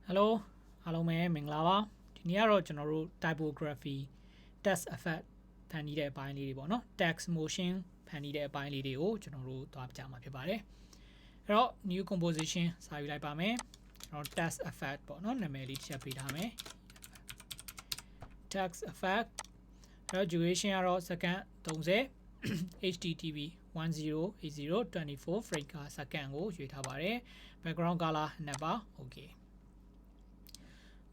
Hello အားလုံးပဲမင်္ဂလာပါဒီနေ့ကတော့ကျွန်တော်တို့ typography text effect ဖန်တီးတဲ့အပိုင်းလေးတွေပေါ့နော် text motion ဖန်တီးတဲ့အပိုင်းလေးတွေကိုကျွန်တော်တို့သွားပြမှာဖြစ်ပါတယ်အဲ့တော့ new composition စာယူလိုက်ပါမယ်ကျွန်တော် text effect ပေါ့နော်နာမည်လေးတစ်ချက်ပေးထားမယ် text effect အဲ့တော့ duration ကတော့ second 30 http 108024 frame per second ကိုရွေးထားပါတယ် background color နှစ်ပါ okay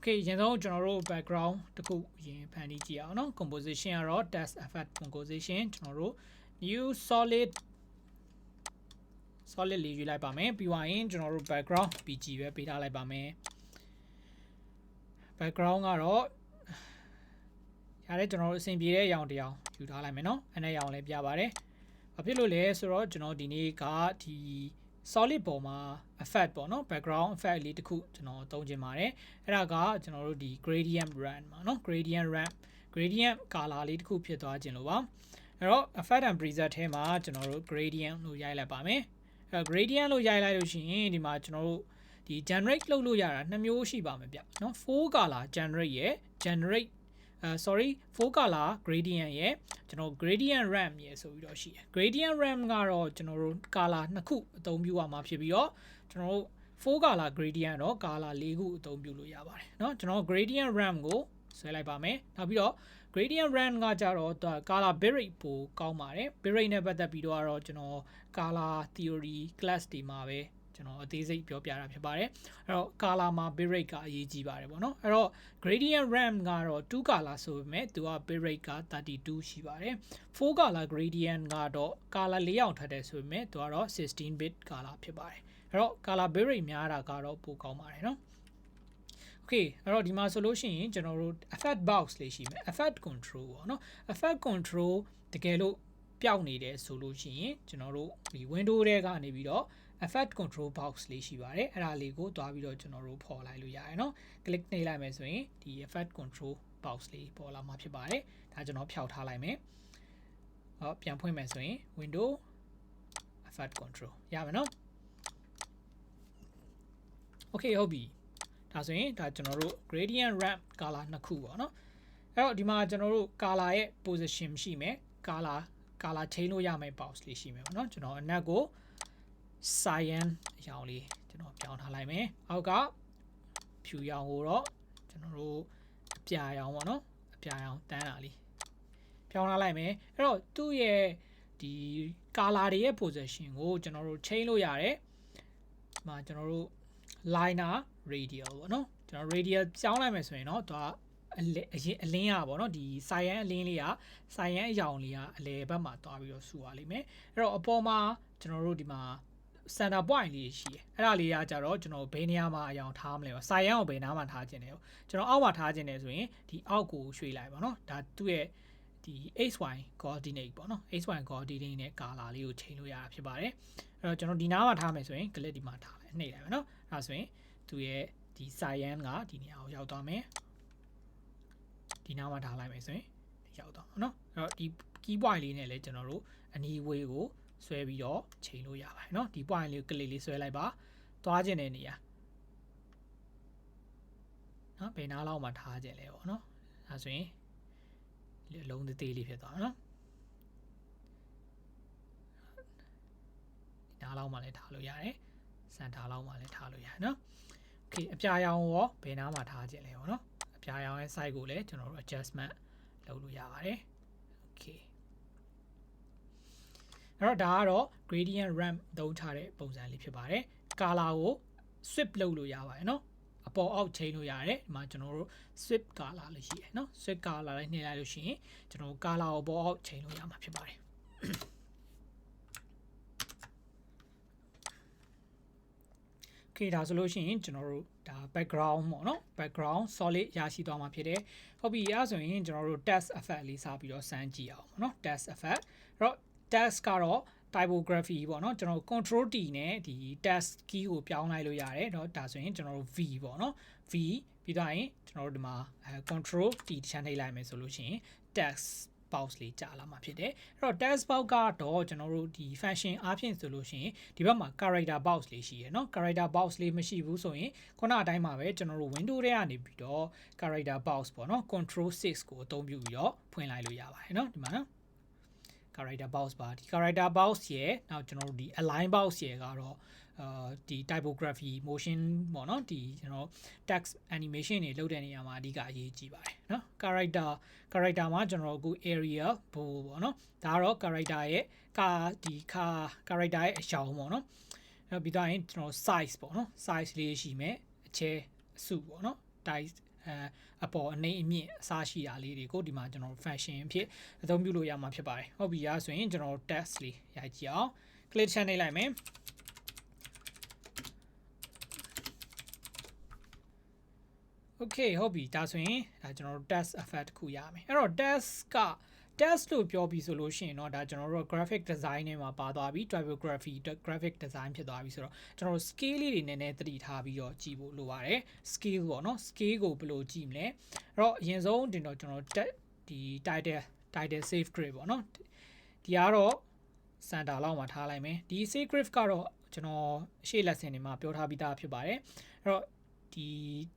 Okay ရင်ဆုံးကျွန်တော်တို့ background တခုရင်ဖန်တီးကြည့်အောင်နော် composition ကတော့ text effect composition ကျွန်တော်တို့ new solid လေးယူလိုက်ပါမယ်ပြီးသွားရင်ကျွန်တော်တို့ background pg ပဲပေးထားလိုက်ပါမယ် background ကတော့ရတဲ့ကျွန်တော်တို့အဆင်ပြေတဲ့အရောင်တစ်ရောင်ယူထားလိုက်မယ်နော်အဲ့ဒီအရောင်လေးပြပါတယ်ဘာဖြစ်လို့လဲဆိုတော့ကျွန်တော်ဒီနေ့ကဒီ solid ပေါ်မှာ effect ပေါ့နော် background effect လေးတစ်ခုကျွန်တော်သုံးချင်ပါတယ်အဲ့ဒါကကျွန်တော်တို့ဒီ gradient ramp မှာနော် gradient color လေးတစ်ခုဖြစ်သွားခြင်းလို့ပါအဲ့တော့ effect and preset ထဲမှာကျွန်တော်တို့ gradient လို့ရိုက်လိုက်ပါမယ်အဲ့ gradient လို့ရိုက်လိုက်လို့ရှိရင်ဒီမှာကျွန်တော်တို့ဒီ generate လုပ်လို့ရတာနှစ်မျိုးရှိပါမယ်ဗျနော် 4 color generate ရယ် 4 color gradient ရဲ့ကျွန်တော် gradient ramp ရဲ့ဆိုပြီးတော့ရှိတယ် gradient ramp ကတော့ကျွန်တော်တို့ color နှစ်ခုအသုံးပြုရမှာဖြစ်ပြီးတော့ကျွန်တော်တို့4 color gradient တော့ color 4ခုအသုံးပြုလို့ရပါတယ်เนาะကျွန်တော် gradient ramp ကိုဆွဲလိုက်ပါမယ်နောက်ပြီးတော့ gradient ramp ကကြတော့ color bitrate ပိုကောင်းပါတယ် bitrate နဲ့ပတ်သက်ပြီးတော့ကျွန်တော် color theory class တွေမှာပဲကျွန်တော်အသေးစိတ်ပြောပြတာဖြစ်ပါတယ်အဲ့တော့ color မှာ bitrate ကအရေးကြီးပါတယ်ပေါ့နော်အဲ့တော့ gradient ramp ကတော့ 2 color ဆိုပေမဲ့သူက bitrate က32ရှိပါတယ်4 color gradient ကတော့ color 4အောင်ထွက်တယ်ဆိုပေမဲ့သူကတော့16 bit color ဖြစ်ပါတယ်အဲ့တော့ color bitrate များတာကတော့ပိုကောင်းပါတယ်နော် Okay အဲ့တော့ဒီမှာဆိုလို့ရှိရင်ကျွန်တော်တို့ effect box လေးရှိမယ် effect control ပေါ့နော် effect control တကယ်လို့ပျောက်နေတယ်ဆိုလို့ရှိရင်ကျွန်တော်တို့ဒီ window ထဲကနေပြီးတော့ effect control box လေးရှိပါတယ်အဲ့ဒါလေးကိုတွားပြီးတော့ကျွန်တော်တို့ဖော်လိုက်လို့ရတယ်เนาะ click နှိပ်လိုက်မယ်ဆိုရင်ဒီ effect control box လေးပေါ်လာမှာဖြစ်ပါတယ်ဒါကျွန်တော်ဖျောက်ထားလိုက်မယ်ဟောပြန်ဖွင့်မယ်ဆိုရင် window effect control ရမယ်เนาะ Okay ဟုတ်ပြီဒါဆိုရင်ဒါကျွန်တော်တို့ gradient ramp color နှစ်ခုပေါ့เนาะအဲ့တော့ဒီမှာကျွန်တော်တို့ color ရဲ့ position ရှိမယ် color change လို့ရမယ့် box လေးရှိမယ်ပေါ့เนาะကျွန်တော်အနက်ကို cyan အရောင်လေးကျွန်တော်ပြောင်းထားလိုက်မယ်အောက်ကဖြူရောင်ကိုတော့ကျွန်တော်တို့အပြာရောင်ပေါ့နော်အပြာရောင်တန်းတာလေးပြောင်းထားလိုက်မယ်အဲ့တော့သူ့ရဲ့ဒီ color တွေရဲ့ position ကိုကျွန်တော်တို့ change လို့ရတယ်ဒီမှာကျွန်တော်တို့ liner radial ပေါ့နော်ကျွန်တော် radial ပြောင်းလိုက်မယ်ဆိုရင်တော့သူကအလင်းရပါတော့ဒီ cyan အလင်းလေးက cyan အရောင်လေးကအလဲဘက်မှာတွားပြီးတော့ဆူပါလိမ့်မယ်အဲ့တော့အပေါ်မှာကျွန်တော်တို့ဒီမှာ center point လေးရှိတယ်အဲ့ဒါလေးကကြတော့ကျွန်တော်ဘယ်နေရာမှာအရောင်ထားမလဲပေါ့ cyan ကိုဘယ်နားမှာထားခြင်းလဲကျွန်တော်အောက်မှာထားခြင်းလဲဆိုရင်ဒီအောက်ကိုရွှေ့လိုက်ပါတော့ဒါသူ့ရဲ့ဒီ xy coordinate ပေါ့နော် xy coordinate နဲ့ color လေးကိုချိန်လို့ရတာဖြစ်ပါတယ်အဲ့တော့ကျွန်တော်ဒီနားမှာထားမယ်ဆိုရင် click ဒီမှာထားလိုက်နှိပ်လိုက်ပါနော်အဲ့ဒါဆိုရင်သူ့ရဲ့ဒီ cyan ကဒီနေရာကိုရောက်သွားမယ်ဒီနားမှာထားလိုက်မယ်ဆိုရင်ရောက်သွားမှာเนาะအဲ့တော့ဒီ key point လေးနဲ့လည်းကျွန်တော်တို့အနီးဝေးကိုဆွဲပြီးတော့ချိန်လို့ရပါတယ်เนาะဒီ point လေးကို click လေးဆွဲလိုက်ပါသွားခြင်းတဲ့နေရာเนาะဘယ်နားလောက်မှာထားခြင်းလဲပေါ့เนาะဒါဆိုရင်အလုံးသေးသေးလေးဖြစ်သွားเนาะဒီနားလောက်မှာလည်းထားလို့ရတယ်စံထားလောက်မှာလည်းထားလို့ရတယ်เนาะ Okay အပြာရောင်ရောဘယ်နားမှာထားခြင်းလဲပေါ့เนาะအပြာရောင်ရဲ့ size ကိုလည်းကျွန်တော်တို့ adjustment လုပ်လို့ရပါတယ် Okayအဲ့တော့ဒါကတော့ gradient ramp သုံးထားတဲ့ပုံစံလေးဖြစ်ပါတယ် color ကို swip လုပ်လို့ရပါတယ်เนาะအပေါ်အောက်ချိန်လို့ရတယ်ဒီမှာကျွန်တော်တို့ swip color လေးရှိတယ်เนาะ swip color လေးနှိပ်လိုက်လို့ရှိရင်ကျွန်တော်တို့ color ကိုပေါ်အောက်ချိန်လို့ရမှာဖြစ်ပါတယ်Okay ဒါဆိုလို့ရှိရင်ကျွန်တော်တို့ဒါ background ပေါ့နော် background solid ရရှိသွားမှာဖြစ်တယ်ဟုတ်ပြီအဲ့ဆိုရင်ကျွန်တော်တို့ text effect လေးစပြီးတော့စမ်းကြည့်အောင်ပေါ့နော် text effect အဲ့တော့ text ကတော့ typography ပေါ့နော်ကျွန်တော် control T နဲ့ဒီ text key ကိုပြောင်းလိုက်လို့ရတယ်เนาะဒါဆိုရင်ကျွန်တော်တို့ V ပေါ့နော် V ပြီးတော့ရင်ကျွန်တော်တို့ဒီမှာcontrol T တစ်ချက်နှိပ်လိုက်မယ်ဆိုလို့ရှိရင် text box လေးကြာလာမှာဖြစ်တယ်အဲ့တော့ text box ကတော့ကျွန်တော်တို့ဒီ function အားဖြင့်ဆိုလို့ရှိရင်ဒီဘက်မှာ character box လေးရှိရယ်เนาะ character box လေးမရှိဘူးဆိုရင်ခုနအတိုင်းမှာပဲကျွန်တော်တို့ window ထဲကနေပြီးတော့ character box ပေါ့เนาะ control 6ကိုအသုံးပြုပြီးတော့ဖွင့်လိုက်လို့ရပါတယ်เนาะဒီမှာနော် character box ပါဒီ character box ရဲ့နောက်ကျွန်တော်တို့ဒီ align box ရဲ့ကတော့ဒီ typography motion ပေါ့နော်ဒီကျွန်တော် text animation တွေလုပ်တဲ့နေရာမှာအဓိကအရေးကြီးပါတယ်เนาะ character မှာကျွန်တော်အခု area bold ပေါ့နော်ဒါကတော့ character ရဲ့character ရဲ့အရောင်ပေါ့နော်နောက်ပြီးတော့ရင်ကျွန်တော် size ပေါ့နော် size လေးရှိမယ်အချဲအစုပေါ့နော် size အပေါ်အနေအမြင့်အစားရှိတာလေးတွေကိုဒီမှာကျွန်တော် function အဖြစ်အသုံးပြုလို့ရမှာဖြစ်ပါတယ်ဟုတ်ပြီဆိုရင်ကျွန်တော် text လေးရိုက်ကြည့်အောင် click ချနေလိုက်မယ် okay ဟုတ်ပြီဒါဆိုရင်ဒါကျွန်တော်တို့ text effect တစ်ခုရမယ်အဲ့တော့ text လို့ပြောပြီးဆိုလို့ရှိရင်တော့ဒါကျွန်တော်တို့ graphic design နဲ့မှာပါသွားပြီ typography graphic design ဖြစ်သွားပြီဆိုတော့ကျွန်တော်တို့ scale လေးတွေနည်းနည်းသတိထားပြီးတော့ကြည့်ဖို့လိုပါတယ် scale ပေါ့နော် scale ကိုဘယ်လိုကြည့်မလဲအဲ့တော့အရင်ဆုံးတင်တော့ကျွန်တော်ဒီ title save grid ပေါ့နော်ဒီကတော့ center လောက်မှာထားလိုက်မယ်ဒီ save grid ကတော့ကျွန်တော်ရှေ့ lesson တွေမှာပြောထားပြီးသားဖြစ်ပါတယ်အဲ့တော့ဒီ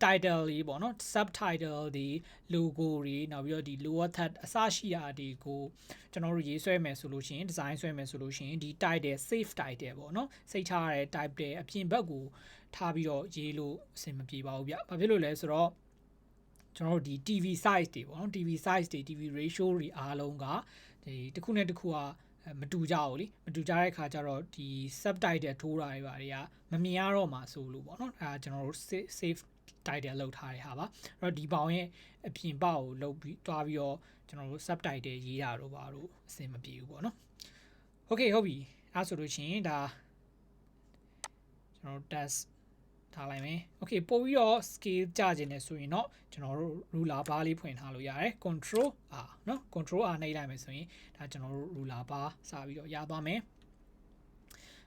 title လေးပေါ့နော် subtitle တွေ logo တွေနောက်ပြီးတော့ဒီ lower third အစရှိတာတွေကိုကျွန်တော်တို့ရေးဆွဲမယ်ဆိုလို့ရှိရင် design ဆွဲမယ်ဆိုလို့ရှိရင်ဒီ title save title ပေါ့နော်စိတ်ချရတဲ့ title အပြင်ဘက်ကိုထားပြီးတော့ရေးလို့အဆင်မပြေပါဘူးဗျ။ဘာဖြစ်လို့လဲဆိုတော့ကျွန်တော်တို့ဒီ TV size တွေပေါ့နော် TV size တွေ TV ratio တွေအားလုံးကဒီတစ်ခုနဲ့တစ်ခုကမတူကြဘူးလीမတူကြတဲ့ခါကျတော့ဒီ subtitle ထိုးတာတွေပါတွေကမမြင်ရတော့မှာဆိုလို့ပေါ့နော်အဲဒါကျွန်တော်တို့ save title လောက်ထားတဲ့ဟာပါအဲ့တော့ဒီပေါင်ရဲ့အပြင်ပေါက်ကိုလုပ်ပြီးတွားပြီးတော့ကျွန်တော်တို့ subtitle ရေးတာတော့ပါတော့အဆင်မပြေဘူးပေါ့နော် okay ဟုတ်ပြီအဲဆိုလို့ရှိရင်ဒါကျွန်တော်တို့ test ထားလိုက်မယ် okay ပို့ပြီးတော့ scale ကြခြင်းနဲ့ဆိုရင်တော့ကျွန်တော်တို့ ruler bar လေးဖွင့်ထားလို့ရတယ် control R เนาะ control R နှိပ်လိုက်မယ်ဆိုရင်ဒါကျွန်တော်တို့ ruler bar စပြီးတော့ရသွားမယ်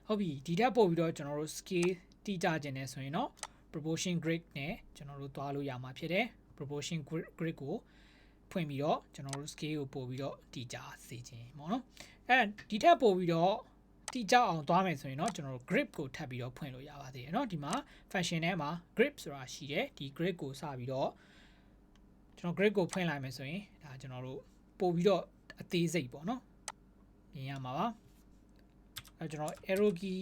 ဟုတ်ပြီဒီထက်ပို့ပြီးတော့ကျွန်တော်တို့ scale တိကြခြင်းနဲ့ဆိုရင်တော့ proportion grid နဲ့ကျွန်တော်တို့သွားလို့ရမှာဖြစ်တယ် proportion grid ကိုဖွင့်ပြီးတော့ကျွန်တော်တို့ scale ကိုပို့ပြီးတော့တိကြစေခြင်းပေါ့နော်အဲဒီထက်ပို့ပြီးတော့တိကျအောင်သွားမယ်ဆိုရင်တော့ကျွန်တော်တို့ grip ကိုထပ်ပြီးတော့ဖွင့်လို့ရပါသေးတယ်เนาะဒီမှာ function ထဲမှာ grip ဆိုတာရှိတယ်ဒီ grip ကိုစပြီးတော့ကျွန်တော် grip ကိုဖွင့်လိုက်မယ်ဆိုရင်ဒါကျွန်တော်တို့ပို့ပြီးတော့အသေးစိတ်ပေါ့เนาะမြင်ရမှာပါအဲကျွန်တော် arrow key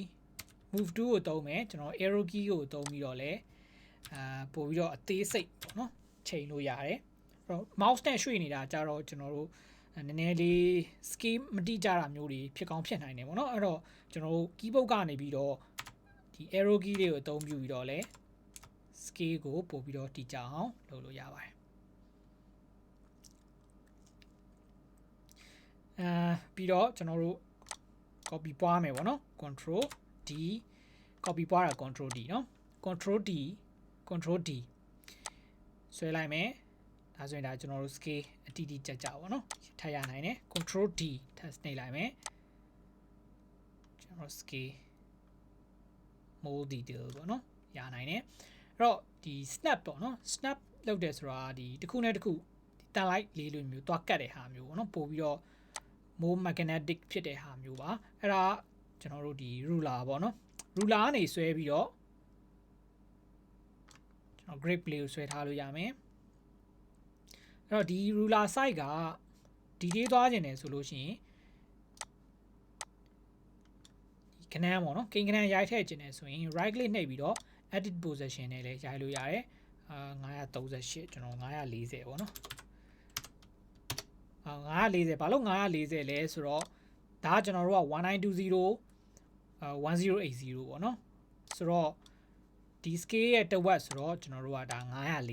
move tool ကိုသုံးမယ်ကျွန်တော် arrow key ကိုသုံးပြီးတော့လဲပို့ပြီးတော့အသေးစိတ်ပေါ့เนาะချိန်လို့ရတယ်အဲ့တော့ mouse နဲ့ရွှေ့နေတာကြတော့ကျွန်တော်တို့နည်းနည်းလေး scale မတိကျတာမျိုးတွေဖြစ်ကောင်းဖြစ်နိုင်တယ်ပေါ့နော်အဲ့တော့ကျွန်တော်တို့ keyboard ကနေပြီးတော့ဒီ arrow key လေးကိုအသုံးပြုပြီးတော့လဲ scale ကိုပို့ပြီးတော့တိကျအောင်လုပ်လို့ရပါတယ်ပြီးတော့ကျွန်တော်တို့ copy ပွားမယ်ပေါ့နော် control D copy ပွားတာ control D เนาะ control D ဆွဲလိုက်မယ်ဒါဆိုရင်ဒါကျွန်တော်တို့ scale အတိအကျကြပါเนาะထပ်ရနိုင်တယ် control D ထပ်နှိပ်လိုက်မယ်ကျွန်တော် scale more detail ပေါ့เนาะရနိုင်တယ်အဲ့တော့ဒီ snap ပေါ့เนาะ snap လုပ်တယ်ဆိုတာဒီတစ်ခုနဲ့တစ်ခုတန်လိုက်လေးလိုမျိုးတွားကတ်တဲ့ဟာမျိုးပေါ့เนาะပို့ပြီးတော့ more magnetic ဖြစ်တဲ့ဟာမျိုးပါအဲ့ဒါကျွန်တော်တို့ဒီ ruler ပေါ့เนาะ ruler ကနေဆွဲပြီးတော့ကျွန်တော် grip လေးကိုဆွဲထားလို့ရမယ်အဲ့တော့ဒီ ruler size ကဒီလေးသွားခြင်းတယ်ဆိုလို့ရှိရင်ဒီခဏန်းပေါ့နော်ကိန်းခဏန်းရိုက်ထည့်ခြင်းတယ်ဆိုရင် right click နှိပ်ပြီးတော့ edit position နဲ့လည်းရိုက်လို့ရတယ်938ကျွန်တော်940ပေါ့နော်940ဘာလို့940လဲဆိုတော့ဒါကကျွန်တော်တို့က1920 1080ပေါ့နော်ဆိုတော့ဒီ scale ရဲ့တစ်ဝက်ဆိုတော့ကျွန်တော်တို့ကဒါ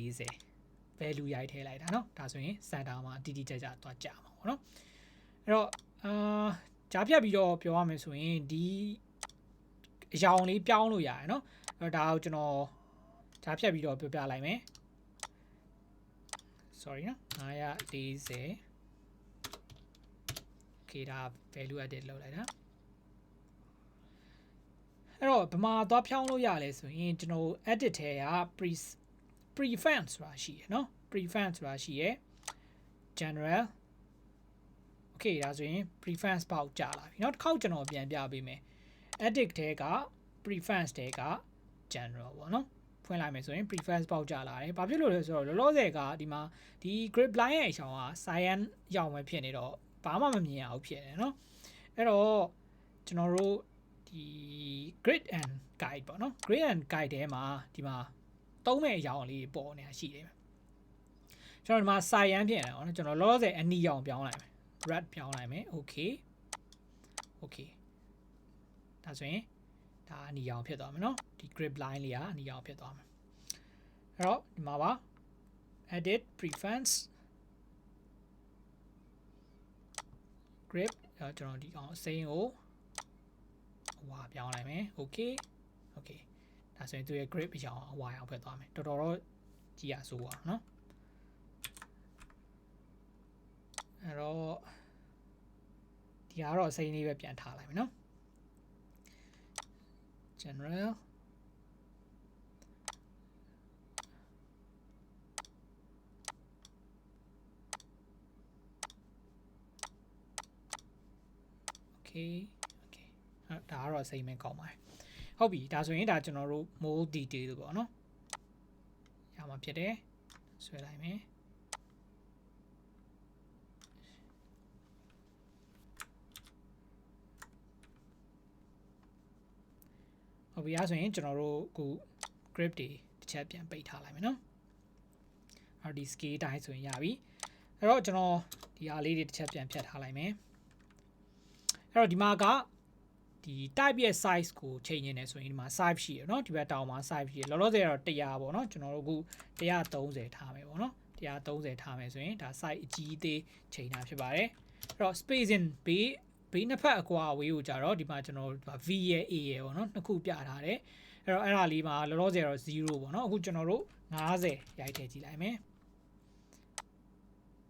940 value ရိုက်ထည့်လိုက်တာเนาะဒါဆိုရင် center မှာတိတိကျကျသွားကြမှာပေါ့เนาะအဲ့တော့ကြားဖြတ်ပြီးတော့ပြောရမယ်ဆိုရင်ဒီအရောင်လေးပြောင်းလို့ရတယ်เนาะအဲ့တော့ဒါကိုကျွန်တော်ကြားဖြတ်ပြီးတော့ပြောပြလိုက်မယ် sorry เนาะ940 okay ဒါ value edit လုပ်လိုက်တာအဲ့တော့ဗမာသွားဖြောင်းလို့ရလဲဆိုရင်ကျွန်တော် edit ထဲက prefix ဆိုတာရှိရယ်เนาะ prefix ဆိုတာရှိရယ် general okay ဒါဆိုရင် preference ပေါက်ကြာလာပြီเนาะတစ်ခေါက်ကျွန်တော်ပြန်ပြပေးမယ် edit တဲက preference တဲက general ပေါ့เนาะဖွင့်လိုက်မယ်ဆိုရင် preference ပေါက်ကြာလာတယ်ဘာဖြစ်လို့လဲဆိုတော့လောလောဆယ်ကဒီမှာဒီ grip line ရဲ့အကြောင်းက cyan ရောင်ပဲဖြစ်နေတော့ဘာမှမမြင်အောင်ဖြစ်နေเนาะအဲ့တော့ကျွန်တော်တို့ဒီ grid and guide ပေါ့เนาะ grid and guide ထဲမှာဒီမှာသုံးမဲ့အကြောင်းလေးပေါ်နေတာရှိတယ်ကျွန်တော်ဒီမှာ cyan ဖြစ်နေတာပေါ့เนาะကျွန်တော်လောလောဆယ်အနီရောင်ပြောင်းလိုက်မယ် red ပြောင်းလိုက်မယ် okay ဒါဆိုရင်ဒါအနီရောင်ဖြစ်သွားမယ်เนาะဒီ grip line လေးကအနီရောင်ဖြစ်သွားမယ်အဲ့တော့ဒီမှာပါ edit preference grip ကျွန်တော်ဒီအောင်အစိမ်းကိုအဝါပြောင်းလိုက်မယ် okay ဒါဆိုရင်သူရဲ့ grip အရောင်အဝါရောင်ဖြစ်သွားမယ်တော်တော်တော့ကြည့်ရဆိုးပါเนาะအဲ့တော့ဒီကတော့အစိမ်းလေးပဲပြန်ထားလိုက်မယ်เนาะ general okay ဒါကတော့အစိမ်းပဲကောင်းပါတယ်ဟုတ်ပြီဒါဆိုရင်ဒါကျွန်တော်တို့ more detail ပေါ့เนาะရမှာဖြစ်တယ်ဆွဲလိုက်မယ်ဟုတ်ပြီအဲ့ဆိုရင်ကျွန်တော်တို့အခု grip တွေတစ်ချက်ပြန်ပိတ်ထားလိုက်မယ်เนาะအဲ့ဒီ scale တိုင်းဆိုရင်ရပြီအဲ့တော့ကျွန်တော်ဒီအားလေးတွေတစ်ချက်ပြန်ဖြတ်ထားလိုက်မယ်အဲ့တော့ဒီမှာကဒီ type ရဲ့ size ကိုချိန်နေတယ်ဆိုရင်ဒီမှာ size ရှိရเนาะဒီဘက်တောင်မှာ size ရှိရလောလောဆယ်တော့100ပေါ့เนาะကျွန်တော်တို့အခု130ထားမယ်ပေါ့เนาะ130ထားမယ်ဆိုရင်ဒါ size အကြီးအသေးချိန်တာဖြစ်ပါတယ်အဲ့တော့ spacing ဘေးနှစ်ဖက်အကွာအဝေးကိုကြတော့ဒီမှာကျွန်တော်တို့ v ရဲ့ a ရဲ့ပေါ့เนาะနှစ်ခုပြထားတယ်အဲ့တော့အဲ့ဒါလေးမှာလောလောဆယ်တော့0ပေါ့เนาะအခုကျွန်တော်တို့50ရိုက်ထည့်ကြည့်လိုက်မယ်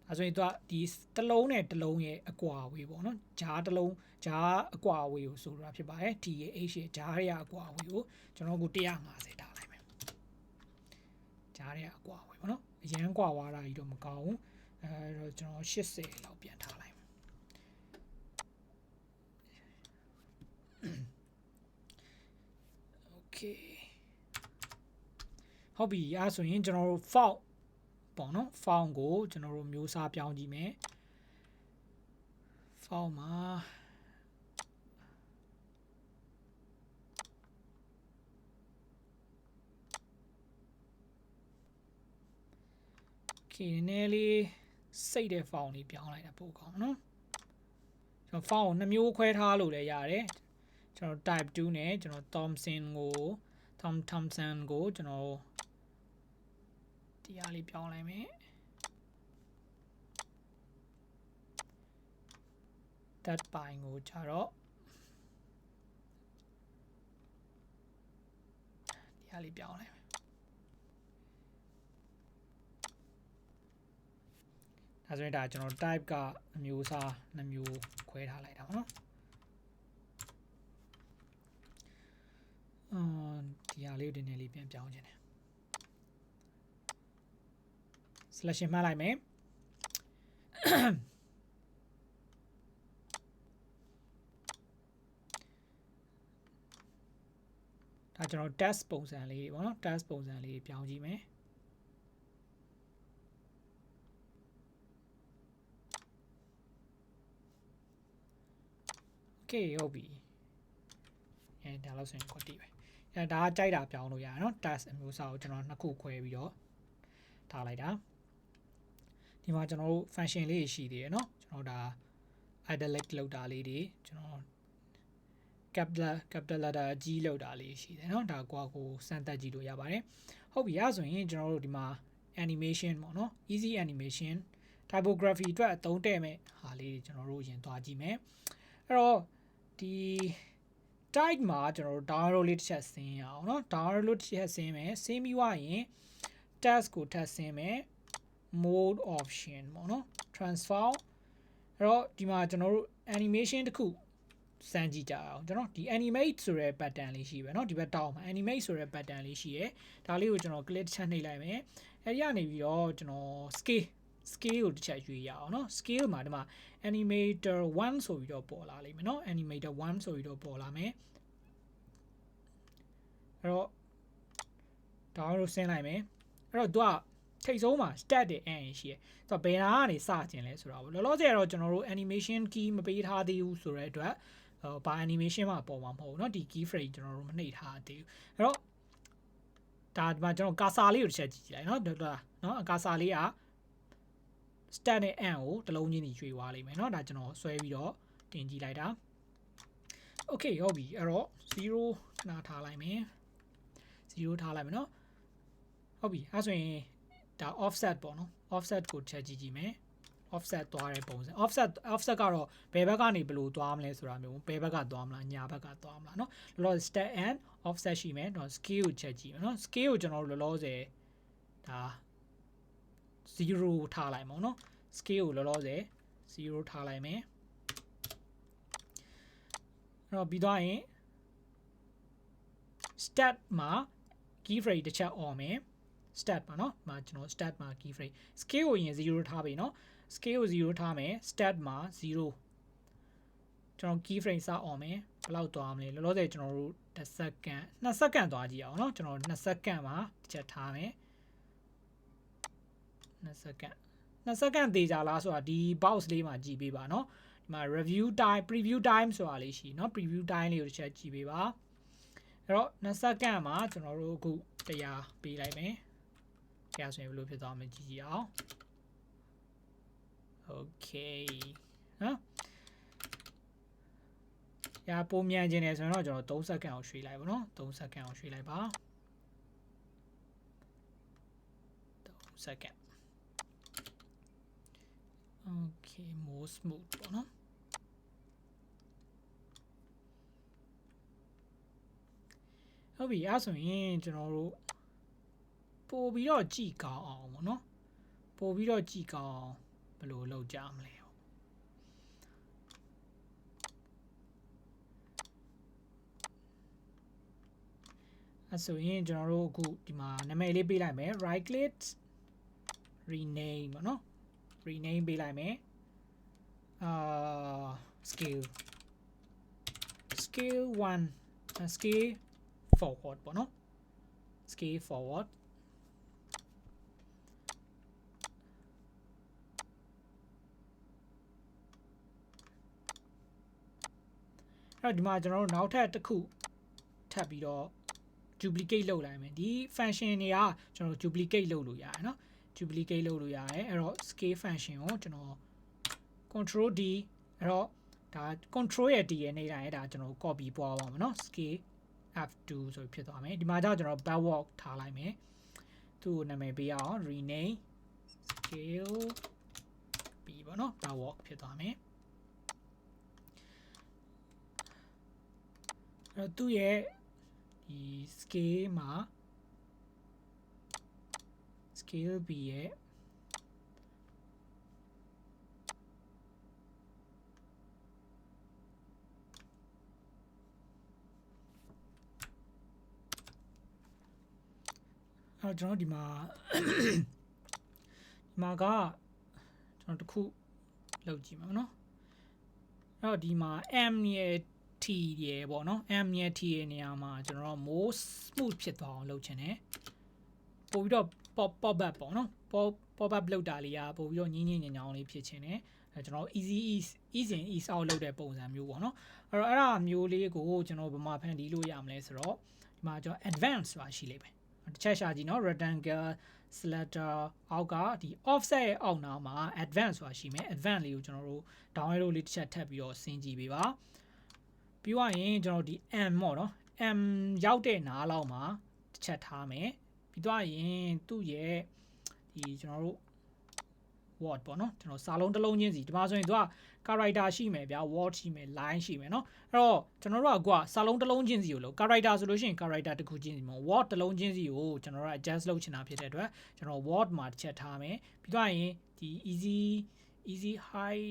အဲဆိုရင်သူကဒီတစ်လုံးနဲ့တစ်လုံးရဲ့အကွာအဝေးပေါ့နော်ဂျားတစ်လုံးဂျားအကွာအဝေးကိုဆိုတာဖြစ်ပါတယ် T ရဲ့ H ရဲ့ဂျားရဲ့အကွာအဝေးကိုကျွန်တော်က150ထားလိုက်မယ်ဂျားရဲ့အကွာအဝေးပေါ့နော်အရန်ကွာသွားတာကြီးတော့မကောင်းဘူးအဲတော့ကျွန်တော်80လောက်ပြန်ထားလိုက်မယ်โอเคဟုတ်ပြီအဲဆိုရင်ကျွန်တော်တို့ font ပေါ့နော် font ကိုကျွန်တော်တို့မျိုးစားပြောင်းကြည့်မယ် font မှာ okay နည်းနည်းလေးစိတ်တဲ့ font လေးပြောင်းလိုက်တာပိုကောင်းနော်ကျွန်တော် font ကို2မျိုးခွဲထားလို့လည်းရတယ်ကျွန်တော် type 2နဲ့ကျွန်တော် Thompson ကိုကျွန်တော်ဒီအားလေးပြောင်းလိုက်မယ်that ပိုင်းကိုကြတော့ဒီအားလေးပြောင်းလိုက်မယ်ဒါဆိုရင်ဒါကျွန်တော် type ကအမျိုးအစား2မျိုးခွဲထားလိုက်တာပေါ့နော်ဒီအားလေးကိုဒီနေ့လေးပြန်ပြောင်းခြင်းတယ်selection မှတ်လိုက်မယ်ဒါကျွန်တော် test ပုံစံလေးပေါ့နော် test ပုံစံလေးပြောင်းကြည့်မယ်โอเคဟုတ်ပြီဒါလို့ဆိုရင်ကွက်တီပဲဒါကကြိုက်တာပြောင်းလို့ရတယ်နော် test အမျိုးအစားကိုကျွန်တော်နှစ်ခုခွဲပြီးတော့ထားလိုက်တာဒီမှာကျွန်တော်တို့ function လေးရှိသေးတယ်เนาะကျွန်တော်ဒါ italic လောက်တာလေးတွေကျွန်တော် capital letter ကြီးလောက်တာလေးရှိတယ်เนาะဒါကွာကိုစမ်းသပ်ကြည့်လို့ရပါတယ်ဟုတ်ပြီအဲ့ဆိုရင်ကျွန်တော်တို့ဒီမှာ animation ပေါ့เนาะ easy animation typography အတွက်အသုံးတဲ့မဲ့ဟာလေးတွေကျွန်တော်တို့အရင်သွားကြည့်မယ်အဲ့တော့ဒီ type မှာကျွန်တော်တို့ download လေးတစ်ချက်ဆင်းရအောင်เนาะ download တစ်ချက်ဆင်းမယ်ဆင်းပြီးွားရင် task ကိုထပ်ဆင်းမယ် mode option ပေါ့နော် transform အဲ့တော့ဒီမှာကျွန်တော်တို့ animation တစ်ခုစမ်းကြည့်ကြအောင်ကျွန်တော်ဒီ animate ဆိုတဲ့ button လေးရှိပဲเนาะဒီဘက်တောင်းမှာ animate ဆိုတဲ့ button လေးရှိရယ်ဒါလေးကိုကျွန်တော် click ချက်နှိပ်လိုက်မယ်အဲ့ဒီကနေပြီးတော့ကျွန်တော် scale scale ကိုတစ်ချက်ရွေးရအောင်เนาะ scale မှာဒီမှာ animator 1ဆိုပြီးတော့ပေါ်လာလိမ့်မယ်เนาะ animator 1ဆိုပြီးတော့ပေါ်လာမယ်အဲ့တော့ဒါတို့ဆင်းလိုက်မယ်အဲ့တော့သူကထိတ်ဆုံးမှာ stat တွေ and ရှိရယ်ဆိုတော့ဘယ်နာကနေစကျင်လဲဆိုတော့လောလောဆယ်တော့ကျွန်တော်တို့ animation key မပေးထားသေးဘူးဆိုတဲ့အတွက်ဘာ animation မှာပေါ်မှာမဟုတ်ဘူးเนาะဒီ key frame ကျွန်တော်တို့မနှိပ်ထားသေးဘူးအဲ့တော့ဒါဒီမှာကျွန်တော်ကာဆာလေးကိုတစ်ချက်ကြည့်လိုက်เนาะเนาะကာဆာလေးက stat နဲ့ and ကိုတစ်လုံးချင်းညီရွှေ့သွားလိမ့်မယ်เนาะဒါကျွန်တော်ဆွဲပြီးတော့တင်ကြည့်လိုက်တာ okay ဟုတ်ပြီအဲ့တော့0ခဏထားလိုက်မယ်0ထားလိုက်မယ်เนาะဟုတ်ပြီအဲ့ဆိုရင်ဒါ offset ပေါ့နော် offset ကိုချက်ကြည့်ကြည့်မယ် offset သွားတဲ့ပုံစံ offset ကတော့ဘယ်ဘက်ကနေဘယ်လိုသွားမလဲဆိုတာမျိုးဘယ်ဘက်ကသွားမလားညာဘက်ကသွားမလားเนาะလောလောဆယ် stat and offset ရှိမယ်တော့ scale ကိုချက်ကြည့်မယ်เนาะ scale ကိုကျွန်တော်တို့လောလောဆယ်ဒါ0ထားလိုက်မှာเนาะ scale ကိုလောလောဆယ်0ထားလိုက်မယ်အဲ့တော့ပြီးသွားရင် stat မှာ key frame တစ်ချက် on မယ်stat ပါเนาะမှာကျွန်တော် stat မှာ key frame scale ကိုရင်0ထားပြီเนาะ scale ကို0ထားမယ် stat မှာ0ကျွန်တော် key frame စအောင်မယ်ဘယ်လောက်သွားမလဲလောလောဆယ်ကျွန်တော်တို့1စက္ကန့်2စက္ကန့်သွားကြည့်အောင်เนาะကျွန်တော်2စက္ကန့်မှာတစ်ချက်ထားမယ်2စက္ကန့်သေးကြလားဆိုတာဒီ box လေးမှာကြည့်ပေးပါเนาะဒီမှာ review time preview time ဆိုတာလေးရှိเนาะ preview time လေးကိုတစ်ချက်ကြည့်ပေးပါအဲ့တော့2စက္ကန့်မှာကျွန်တော်တို့အခု100ပေးလိုက်မယ်ကြာဆိုရင်ဘယ်လိုဖြစ်သွားမလဲကြည့်ကြည့်အောင် okay နော်ညာပုံမြန်ခြင်းတယ်ဆိုရင်တော့ကျွန်တော်3စက္ကန့်အောင်ရွှေ့လိုက်ပါနော်3စက္ကန့်အောင်ရွှေ့လိုက်ပါ3စက္ကန့် okay more smooth ပေါ့နော်ဟုတ်ပြီအဲ့ဆိုရင်ကျွန်တော်တို့ပို့ပြီးတော့ကြည့်ကောင်းအောင်ပေါ့နော်ပို့ပြီးတော့ကြည့်ကောင်းအောင်ဘယ်လိုလုပ်ကြမလဲအဲ့ဆိုရင်ကျွန်တော်တို့အခုဒီမှာနာမည်လေးပေးလိုက်မယ် right click rename ပေါ့နော် rename ပေးလိုက်မယ်scale 1 scale forward ပေါ့နော် scale forwardအဲ့တော့ဒီမှာကျွန်တော်တို့နောက်ထပ်တစ်ခုထပ်ပြီးတော့ duplicate လုပ်လိုက်မယ်ဒီ function တွေကကျွန်တော် duplicate လုပ်လို့ရတယ်เนาะ duplicate လုပ်လို့ရတယ်အဲ့တော့ scale function ကိုကျွန်တော် control D အဲ့တော့ဒါ control ရဲ့ D ရဲ့နေတိုင်းဒါကျွန်တော် copy ပွားပါမယ်เนาะ scale F2 ဆိုဖြစ်သွားမယ်ဒီမှာကျတော့ကျွန်တော် backward ထားလိုက်မယ်သူ့ကိုနာမည်ပေးအောင် rename scale B ပေါ့เนาะ backward ဖြစ်သွားမယ်အဲ့တော့သူ့ရဲ့ဒီ scale မှာ scale B ရဲ့အဲ့တော့ကျွန်တော်ဒီမှာဒီမှာကကျွန်တော်တခုလောက်ကြည့်မှာเนาะအဲ့တော့ဒီမှာ M ရဲ့ T ရေပေါ့နော် M ရဲ့ T ရဲ့နေရာမှာကျွန်တော်တို့ more smooth ဖြစ်သွားအောင်လုပ်ချင်တယ်ပို့ပြီးတော့ pop up ပေါ့နော် pop up လောက်တာလေးကပို့ပြီးတော့ညင်းညင်းညင်ညောင်းလေးဖြစ်ချင်တယ်အဲကျွန်တော် easy ease out လုပ်တဲ့ပုံစံမျိုးပေါ့နော်အဲ့တော့အဲ့ဒါမျိုးလေးကိုကျွန်တော်ဘယ်မှာဖန်တီးလို့ရမလဲဆိုတော့ဒီမှာကျွန်တော် advanced ဆိုတာရှိလိမ့်မယ်တစ်ချက်ရှာကြည့်နော် rectangle slider အောက်ကဒီ offset ရဲ့အောက်နားမှာ advanced ဆိုတာရှိမယ် advanced လေးကိုကျွန်တော်တို့ download လေးတစ်ချက်ထပ်ပြီးတော့ဆင်းကြည့်ပေးပါပြီးသွားရင်ကျွန်တော်ဒီ M ပေါ့နော် M ရောက်တဲ့နားလောက်မှာတစ်ချက်ထားမယ်ပြီးသွားရင်သူ့ရဲ့ဒီကျွန်တော်တို့ word ပေါ့နော်ကျွန်တော်စာလုံးတစ်လုံးချင်းစီဒီမှာဆိုရင်သူက character ရှိမယ်ဗျာ word ရှိမယ် line ရှိမယ်เนาะအဲ့တော့ကျွန်တော်တို့ကစာလုံးတစ်လုံးချင်းစီကိုလို့ character ဆိုလို့ရှိရင် character တစ်ခုချင်းစီမှာ word တစ်လုံးချင်းစီကိုကျွန်တော်တို့ adjust လုပ်ချင်တာဖြစ်တဲ့အတွက်ကျွန်တော် word မှာတစ်ချက်ထားမယ်ပြီးသွားရင်ဒီ easy high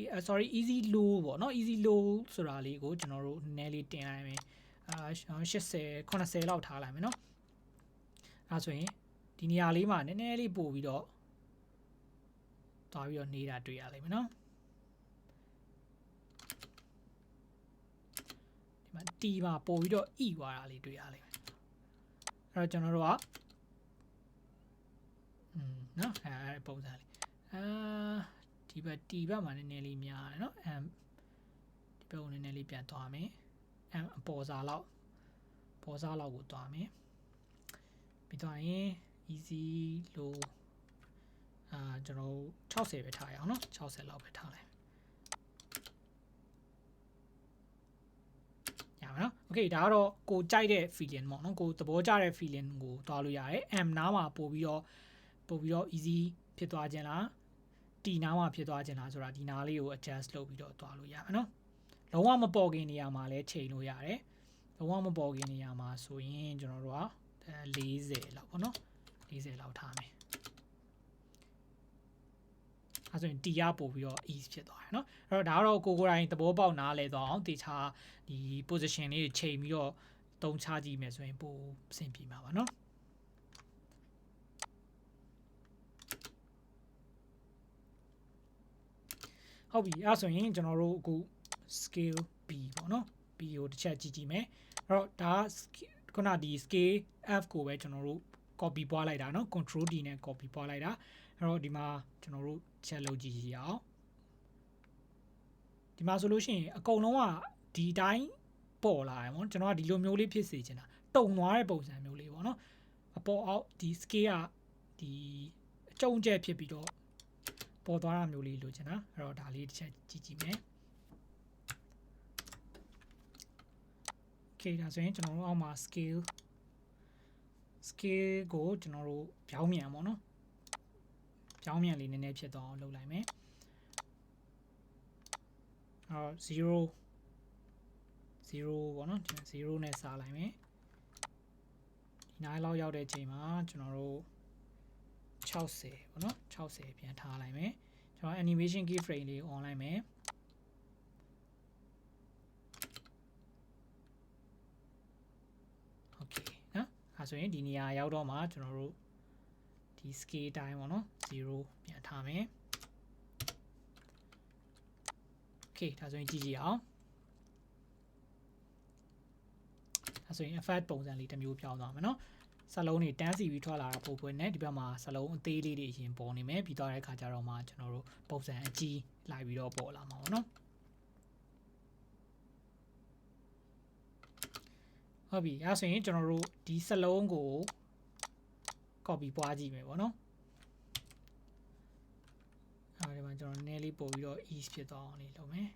easy low ပေါ့เนาะ easy low ဆိုတာလေးကိုကျွန်တော်တို့နည်းနည်းလေးတင်လိုက်မယ်80 90လောက်ထားလိုက်မယ်เนาะအဲဆိုရင်ဒီနေရာလေးမှာနည်းနည်းလေးပို့ပြီးတော့ သွားပြီးတော့နေတာတွေ့ရလိမ့်မယ်နော်ဒီမှာ T မှာပို့ပြီးတော့ E သွားတာလေးတွေ့ရလိမ့်မယ်အဲ့တော့ကျွန်တော်တို့ကနော်အဲ့ပုံစံလေးဒီဘက် T ဘက်မှာနည်းနည်းလေးများတယ်နော် M ဒီဘက်ကိုနည်းနည်းလေးပြန်သွားမယ် M အပေါ်စားလောက်ကိုသွားမယ်ပြီးတော့ရင် easy လို့ကျွန်တော်60ပဲထားရအောင်နော်60လောက်ပဲထားလိုက်ရပါနော်โอเคဒါကတော့ကိုကြိုက်တဲ့ feeling ပေါ့နော်ကိုသဘောကျတဲ့ feeling ကိုတွားလို့ရတယ် M နားမှာပို့ပြီးတော့ easy ဖြစ်သွားခြင်းလား T နားမှာဖြစ်သွားခြင်းလားဆိုတာဒီနားလေးကို adjust လုပ်ပြီးတော့တွားလို့ရမှာနော်လုံးဝမပေါ်ခင်နေရာမှာလည်းချိန်လို့ရတယ်လုံးဝမပေါ်ခင်နေရာမှာဆိုရင်ကျွန်တော်တို့က40လောက်ပေါ့နော်40လောက်ထားမယ်အဲဆိုရင် T ရပို့ပြီးတော့ ease ဖြစ်သွားတယ်เนาะအဲ့တော့ဒါကတော့ကိုယ်တိုင်သဘောပေါက်နားလဲသွားအောင်တေချာဒီ position လေးတွေချိန်ပြီးတော့တုံးချကြည့်မယ်ဆိုရင်ပိုအဆင်ပြေမှာပါเนาะဟုတ်ပြီအဲ့ဆိုရင်ကျွန်တော်တို့အခု scale B ပေါ့เนาะ B ကိုတစ်ချက်ကြည့်ကြည့်မယ်အဲ့တော့ဒါခုနဒီ scale F ကိုပဲကျွန်တော်တို့ copy ပွားလိုက်တာเนาะ control D နဲ့ copy ပွားလိုက်တာအဲ့တော့ဒီမှာကျွန်တော်တို့ချက်လုပ်ကြည့်ရအောင်ဒီမှာဆိုလို့ရှိရင်အကုန်လုံးကဒီတိုင်းပေါ်လာတယ်ပေါ့ကျွန်တော်ကဒီလိုမျိုးလေးဖြစ်စေချင်တာတုံသွားတဲ့ပုံစံမျိုးလေးပေါ့နော်အပေါ်အောက်ဒီ scale ကဒီအကျုံကျက်ဖြစ်ပြီးတော့ပေါ်သွားတာမျိုးလေးလိုချင်တာအဲ့တော့ဒါလေးတစ်ချက်ကြည့်ကြည့်မယ်Okay ဒါဆိုရင်ကျွန်တော်တို့အောက်မှာ scale ကိုကျွန်တော်တို့ပြောင်းမြန်ပေါ့နော်ပြောင်းမြန်လေးနည်းနည်းဖြစ်သွားအောင်လုပ်လိုက်မယ်0ပေါ့နော်0နဲ့စားလိုက်မယ်ဒီနားလောက်ရောက်တဲ့အချိန်မှာကျွန်တော်တို့60ပေါ့နော်60ပြန်ထားလိုက်မယ်ကျွန်တော် animation keyframe လေး on လိုက်မယ်โอเคနော်အဲဆိုရင်ဒီနေရာရောက်တော့မှကျွန်တော်တို့ဒီ scale တိုင်းပေါ့နော်0ပြန်ထားမယ်โอเคဒါဆိုရင်ကြည့်ကြည့်အောင်အဲဆိုရင် effect ပုံစံလေးတစ်မျိုးပြောင်းသွားမယ်နော်စလုံးတွေတန်းစီပြီးထွက်လာတာပိုပွင့်နေဒီဘက်မှာစလုံးအသေးလေးတွေအရင်ပေါ်နေမယ်ပြီးတော့တဲ့အခါကျတော့မှကျွန်တော်တို့ပုံစံအကြီးလိုက်ပြီးတော့ပေါ်လာမှာပေါ့နော်ဟုတ်ပြီအဲဆိုရင်ကျွန်တော်တို့ဒီစလုံးကို copy ပွားကြည့်မယ်ပေါ့နော်အဲဒီမှာကျွန်တော်နည်းလေးပို့ပြီးတော့ ease ဖြစ်သွားအောင်လေးလုပ်မယ်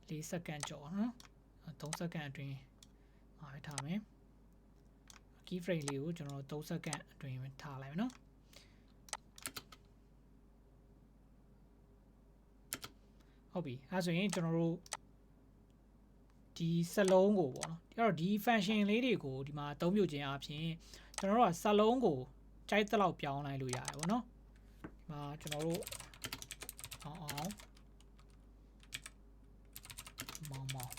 4 စက္ကန့်ကျော်နော်3စက္ကန့်အတွင်းမှာထားမယ် key frame လေးကိုကျွန်တော်တို့3စက္ကန့်အတွင်းထားလိုက်မယ်နော်ဟုတ်ပြီအဲဆိုရင်ကျွန်တော်တို့ဒီစလုံးကိုပေါ့နော်အဲ့တော့ဒီ function လေးတွေကိုဒီမှာအသုံးပြုခြင်းအပြင်ကျွန်တော်တို့ကစလုံးကိုကြိုက်တဲ့လောက်ပြောင်းလိုက်လို့ရတယ်ပေါ့နော်ဒီမှာကျွန်တော်တို့အောင်မောင်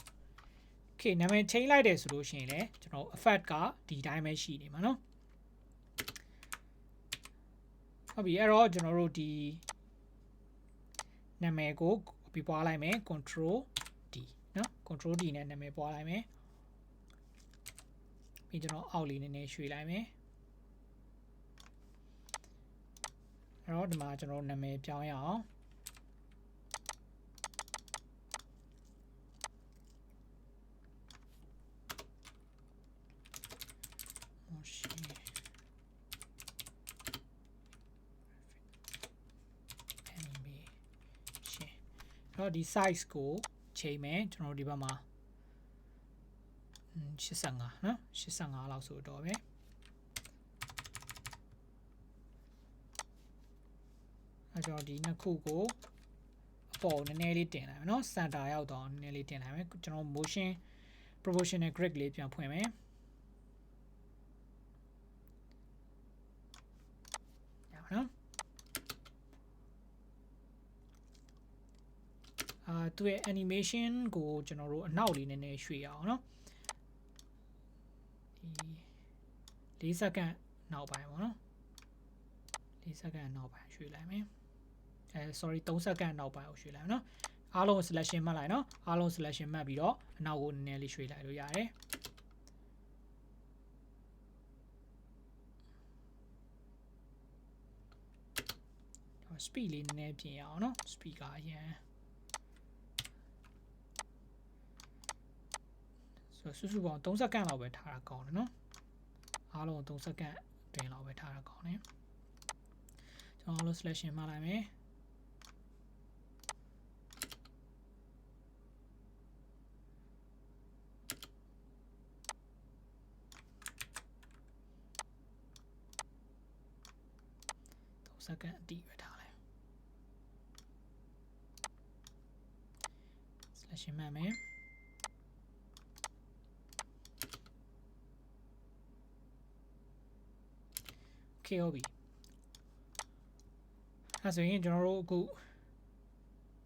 Okay နာမည်ချိန်လိုက်တယ်ဆိုလို့ရှိရင်လည်းကျွန်တော် effect ကဒီတိုင်းပဲရှိနေမှာเนาะဟုတ်ပြီအဲ့တော့ကျွန်တော်တို့ဒီနာမည်ကိုပြပွားလိုက်မယ် control D เนาะ control D နဲ့နာမည်ပွားလိုက်မယ်ပြီးကျွန်တော်အောက်လေးနည်းနည်းရွှေ့လိုက်မယ်အဲ့တော့ဒီမှာကျွန်တော်နာမည်ပြောင်းရအောင်တော့ဒီ size ကိုချိန်မယ်ကျွန်တော်ဒီဘက်မှာ85เนาะ85လောက်ဆိုတော့ပဲအဲကျွန်တော်ဒီနှစ်ခုကိုအပေါ်နည်းနည်းလေးတင်လိုက်မယ်เนาะ center ရောက်တော့နည်းနည်းလေးတင်လိုက်မယ်ကျွန်တော် motion proportional grid လေးပြန်ဖွင့်မယ်ရပါเนาะသူရဲ့ animation ကိုကျွန်တော်တို့အနောက်လေးနည်းနည်းရွှေ့ရအောင်เนาะဒီ 4 စက္ကန့်နောက်ပိုင်းပေါ့နော်4 စက္ကန့်နောက်ပိုင်းရွှေ့လိုက်မယ်sorry 3 စက္ကန့်နောက်ပိုင်းကိုရွှေ့လိုက်နော်အားလုံး selection မှတ်လိုက်နော်အားလုံး selection မှတ်ပြီးတော့အနောက်ကိုနည်းနည်းလေးရွှေ့လိုက်လို့ရတယ် speed လေးနည်းနည်းပြင်ရအောင်နော် speed ကအရင်ဆိုစုစုပေါင်း3စက္ကန့်လောက်ပဲထားတာကောင်းတယ်နော်အားလုံး3စက္ကန့်တွင်လောက်ပဲထားတာကောင်းတယ်ကျွန်တော်အားလုံး selection မှလိုက်မယ်3စက္ကန့်အတိပဲထားလိုက် selection မှတ်မယ်ဟုတ်ပြီအဲဆိုရင်ကျွန်တော်တို့အခု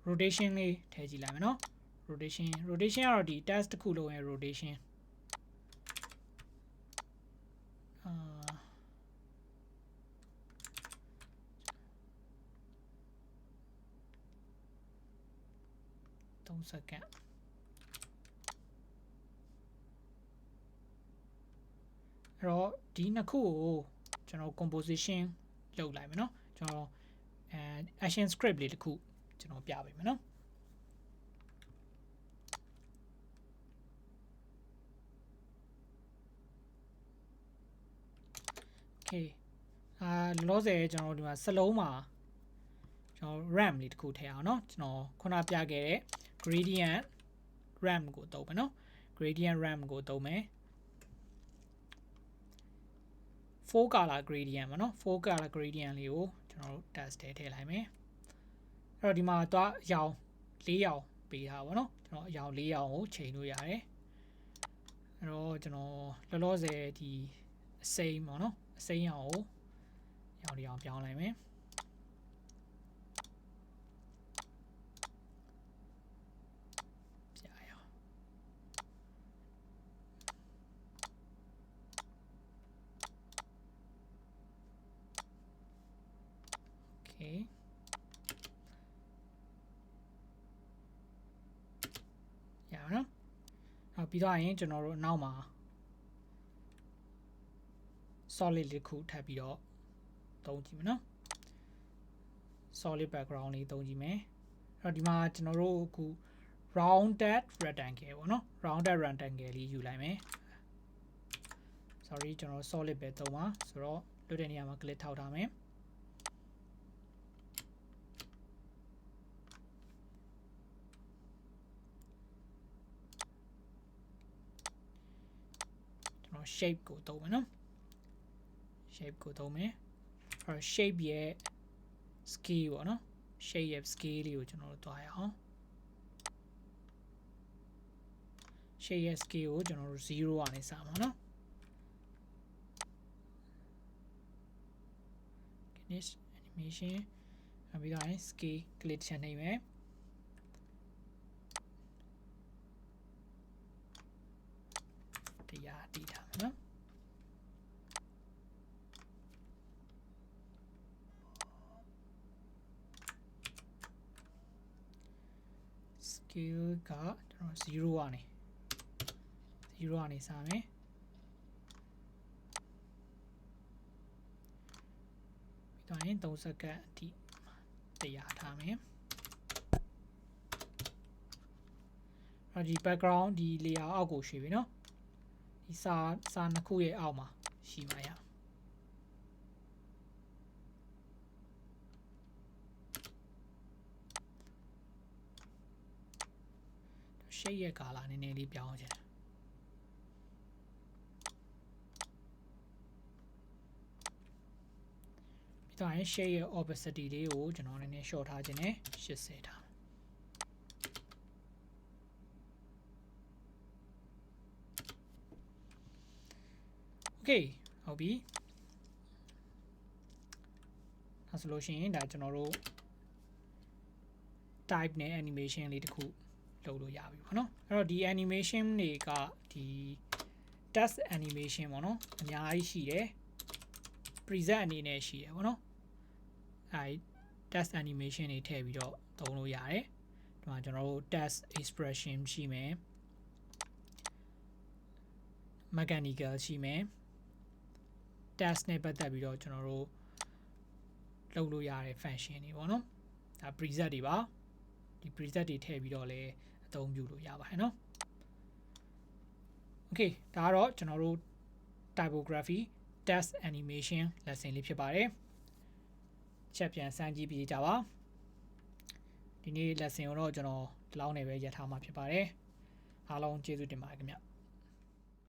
rotation လေးထည့်ကြည့်လိုက်မယ်နော် rotation ကတော့ဒီ task တစ်ခုလုံးရဲ့ rotation 3စက္ကန့်အဲ့တော့ဒီနှစ်ခုကိုကျွန်တော် composition လုပ်လိုက်မယ်နော်ကျွန်တော်action script လေးတစ်ခုကျွန်တော်ပြပေးမယ်နော် okay လောလောဆယ်ကျွန်တော်ဒီမှာစလုံးမှာကျွန်တော် RAM လေးတစ်ခုထည့်အောင်နော်ကျွန်တော်ခုနပြခဲ့တဲ့ gradient RAM ကိုသုံးမယ်နော် gradient RAM ကိုသုံးမယ်4 color gradient ပါနော်4 color gradient လေးကိုကျွန်တော်တို့ test ထဲထည့်လိုက်မယ်အဲ့တော့ဒီမှာတော့အရောင်4ရောင်ပေးထားပါနော်ကျွန်တော်အရောင်4ရောင်ကိုချိန်လို့ရတယ်အဲ့တော့ကျွန်တော်လောလောဆယ်ဒီအစိမ်းပေါ့နော်အစိမ်းရောင်ကိုရောင်ဒီအောင်ပြောင်းလိုက်မယ်ပြရအောင်Okay. ရအောင်နော်နောက်ပြီးတော့ရင်ကျွန်တော်တို့နောက်မှာ solid လေးခုထပ်ပြီးတော့သုံးကြည့်မယ်နော် solid background လေးသုံးကြည့်မယ်အဲ့တော့ဒီမှာကျွန်တော်တို့အခု rounded rectangle ပေါ့နော် rounded rectangle လေးယူလိုက်မယ် sorry ကျွန်တော် solid ပဲသုံးပါဆိုတော့လွတ်တဲ့နေရာမှာ click ထောက်ထားမယ်shape ကိုသုံးမယ်နော် shape ကိုသုံးမယ်အဲ့တော့ shape ရဲ့ scale ပေါ့နော် shape ရဲ့ scale လေးကိုကျွန်တော်တို့တွားရအောင် shape ရဲ့ scale ကိုကျွန်တော်တို့0ကနေစမှာနော် finish animation နောက်ပြီးတော့ scale click ချက်နေမယ်တရားတည်ထားမယ်နော် scale ကကျွန်တော်0ကနေစမယ်ပြီးတော့ရင်3စက္ကန့်အထိတရားထားမယ်အဲ့ဒီ background ဒီ layer အောက်ကိုရွှေ့ပြီနော်ဒီစာနှစ်ခုရဲ့အောက်မှာရှိပါရရှေ့ရဲ့ color နည်းနည်းလေးပြောင်းခြင်းပြီးတော့ရင် shade ရဲ့ opacity လေးကိုကျွန်တော်နည်းနည်း short ထားခြင်းနဲ့80ထားOkay ဟုတ်ပြီဒါဆိုလို့ရှိရင်ဒါကျွန်တော်တို့ type နဲ့ animation လေးတစ်ခုလုပ်လို့ရပြီပေါ့နော်အဲ့တော့ဒီ animation တွေကဒီ test animation ပေါ့နော်အများကြီးရှိတယ် preset အနေနဲ့ရှိတယ်ပေါ့နော်အဲ test animation တွေထည့်ပြီးတော့သုံးလို့ရတယ်ဒီမှာကျွန်တော်တို့ test expression ရှိမယ် mechanical ရှိမယ် test နဲ့ပတ်သက်ပြီးတော့ကျွန်တော်တို့လုပ်လို့ရတဲ့ function တွေပေါ့နော်ဒါ preset တွေပါဒီ preset တွေထည့်ပြီးတော့လည်းအသုံးပြုလို့ရပါတယ်เนาะ okay ဒါကတော့ကျွန်တော်တို့ typography test animation lesson လေးဖြစ်ပါတယ်ချက်ပြန်စမ်းကြည့်ပြီးကြပါဒီနေ့ lesson ကိုတော့ကျွန်တော်ဒီလောက်နဲ့ပဲရပ်ထားမှာဖြစ်ပါတယ်အားလုံးကျေးဇူးတင်ပါတယ်ခင်ဗျ